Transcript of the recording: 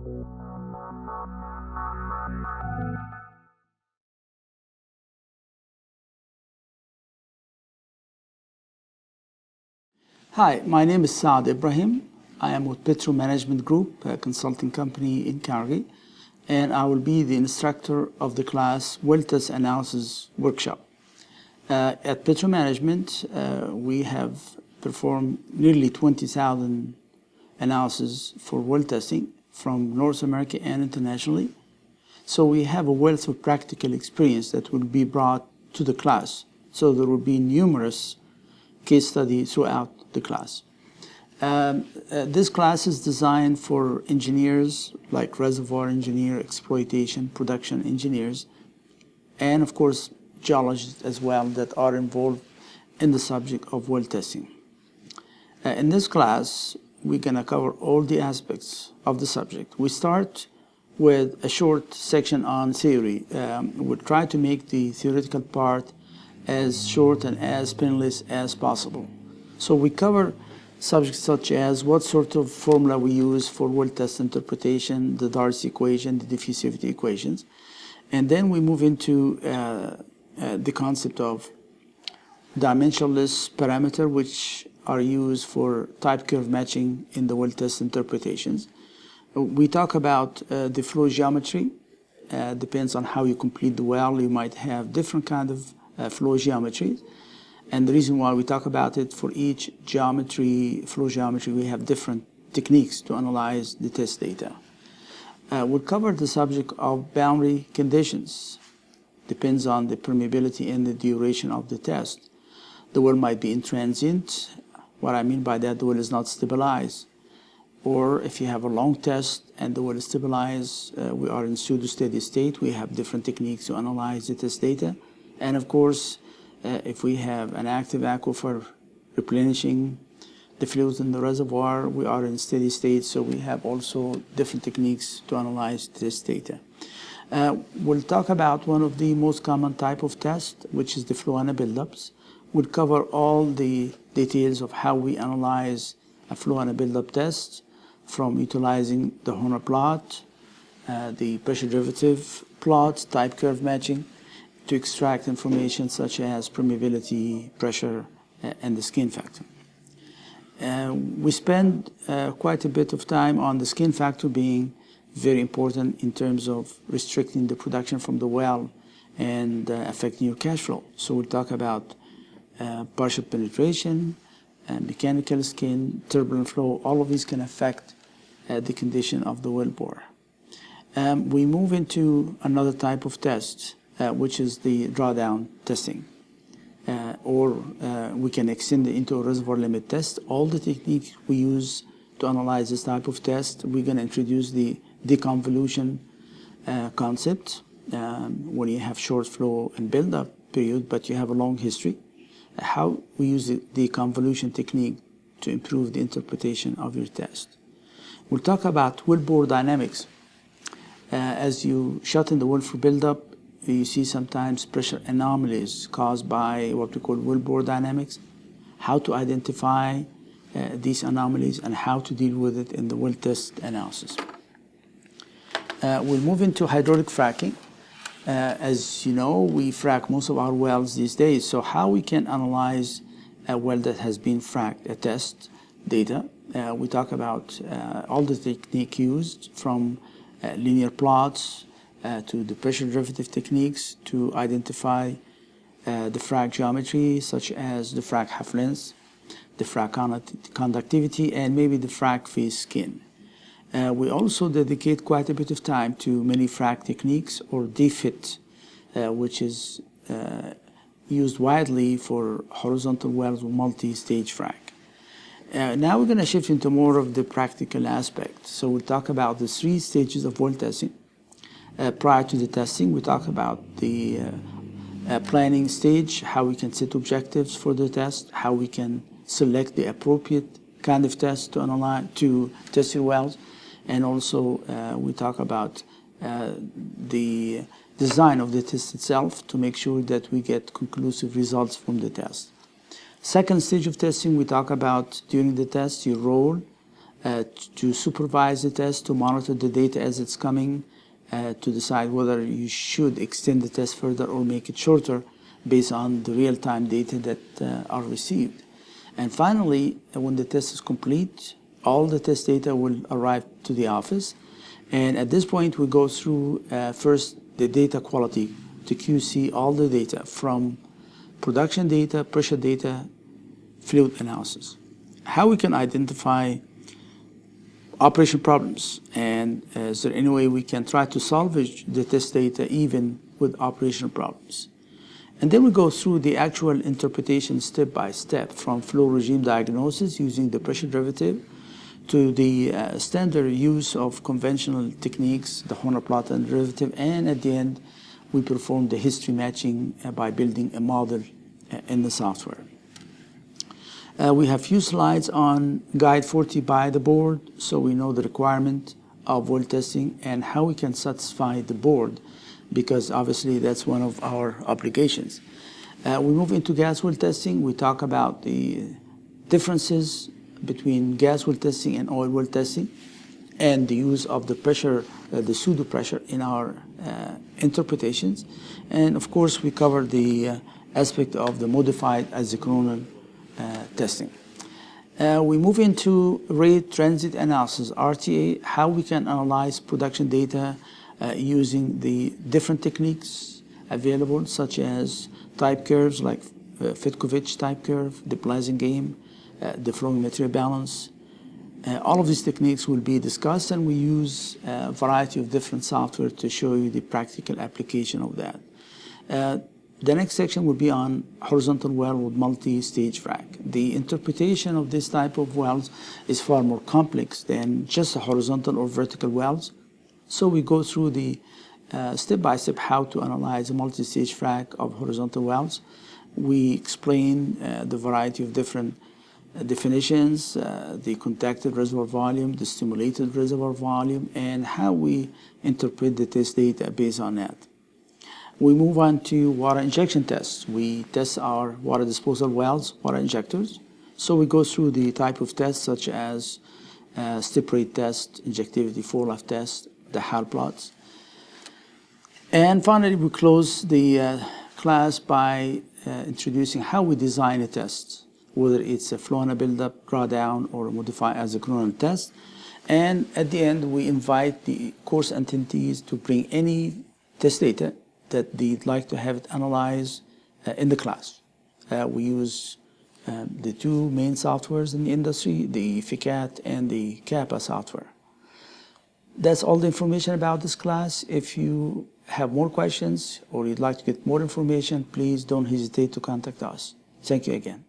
Hi, my name is Saad Ibrahim. I am with Petro Management Group, a consulting company in Calgary, and I will be the instructor of the class Well Test Analysis Workshop. At Petro Management, we have performed nearly 20,000 analysis for well testing from North America and internationally. So we have a wealth of practical experience that will be brought to the class. So there will be numerous case studies throughout the class. This class is designed for engineers like reservoir engineer, exploitation, production engineers, and of course geologists as well that are involved in the subject of well testing. In this class, we're going to cover all the aspects of the subject. We start with a short section on theory. We'll try to make the theoretical part as short and as painless as possible. So we cover subjects such as what sort of formula we use for well test interpretation, the Darcy equation, the diffusivity equations. And then we move into the concept of dimensionless parameter, which are used for type curve matching in the well test interpretations. We talk about the flow geometry. Depends on how you complete the well. You might have different kind of flow geometries. And the reason why we talk about it, for each geometry, flow geometry, we have different techniques to analyze the test data. We'll cover the subject of boundary conditions. Depends on the permeability and the duration of the test. The well might be intransient. What I mean by that, the well is not stabilized. Or if you have a long test and the well is stabilized, we are in pseudo-steady state. We have different techniques to analyze the test data. And of course, if we have an active aquifer replenishing the fluids in the reservoir, we are in steady state, so we have also different techniques to analyze this data. We'll talk about one of the most common type of test, which is the Flow-Ana buildups. We'll cover all the details of how we analyze a Flow-Ana buildup test, from utilizing the Horner plot, the pressure derivative plot, type curve matching, to extract information such as permeability, pressure, and the skin factor. We spend quite a bit of time on the skin factor being very important in terms of restricting the production from the well and affecting your cash flow. So we'll talk about partial penetration, mechanical skin, turbulent flow. All of these can affect the condition of the well bore. We move into another type of test, which is the drawdown testing. Or we can extend it into a reservoir limit test. All the techniques we use to analyze this type of test, we're going to introduce the deconvolution concept when you have short flow and build-up period, but you have a long history. How we use the deconvolution technique to improve the interpretation of your test. We'll talk about well bore dynamics. As you shut in the well for build-up, you see sometimes pressure anomalies caused by what we call well bore dynamics, how to identify these anomalies and how to deal with it in the well test analysis. We'll move into hydraulic fracking. As you know, we frack most of our wells these days, so how we can analyze a well that has been fracked, a test data. We talk about all the technique used, from linear plots to the pressure derivative techniques to identify the frac geometry, such as the frac half length, the frac conductivity, and maybe the frac face skin. We also dedicate quite a bit of time to many frac techniques, or DFIT, which is used widely for horizontal wells with multi-stage frac. Now we're going to shift into more of the practical aspect. So we'll talk about the 3 stages of well testing. Prior to the testing, we talk about the planning stage, how we can set objectives for the test, how we can select the appropriate kind of test to analyze, to test your wells, and also we talk about the design of the test itself to make sure that we get conclusive results from the test. Second stage of testing, we talk about during the test your role, to supervise the test, to monitor the data as it's coming, to decide whether you should extend the test further or make it shorter based on the real-time data that are received. And finally, when the test is complete, all the test data will arrive to the office. And at this point, we go through first the data quality to QC all the data from production data, pressure data, fluid analysis. How we can identify operation problems, and is there any way we can try to salvage the test data even with operational problems. And then we go through the actual interpretation step by step, from flow regime diagnosis using the pressure derivative to the standard use of conventional techniques, the Horner-Platten derivative, and at the end we perform the history matching by building a model in the software. We have few slides on Guide 40 by the board, so we know the requirement of well testing and how we can satisfy the board, because obviously that's one of our obligations. We move into gas well testing. We talk about the differences between gas well testing and oil well testing, and the use of the pressure, the pseudo pressure in our interpretations. And of course, we cover the aspect of the modified isochronal testing. We move into rate transit analysis, RTA, how we can analyze production data using the different techniques available, such as type curves like Fitkovich type curve, the Blasingame, the flowing material balance. All of these techniques will be discussed, and we use a variety of different software to show you the practical application of that. The next section will be on horizontal well with multi-stage frac. The interpretation of this type of wells is far more complex than just horizontal or vertical wells. So we go through the step-by-step how to analyze a multi-stage frac of horizontal wells. We explain the variety of different definitions, the contacted reservoir volume, the stimulated reservoir volume, and how we interpret the test data based on that. We move on to water injection tests. We test our water disposal wells, water injectors. So we go through the type of tests such as step rate test, injectivity fall-off test, the HAL plots. And finally, we close the class by introducing how we design a test, whether it's a flow and buildup, drawdown, or a modified isochronal test. And at the end, we invite the course attendees to bring any test data that they'd like to have it analyzed in the class. We use the two main softwares in the industry, the FICAT and the CAPA software. That's all the information about this class. If you have more questions or you'd like to get more information, please don't hesitate to contact us. Thank you again.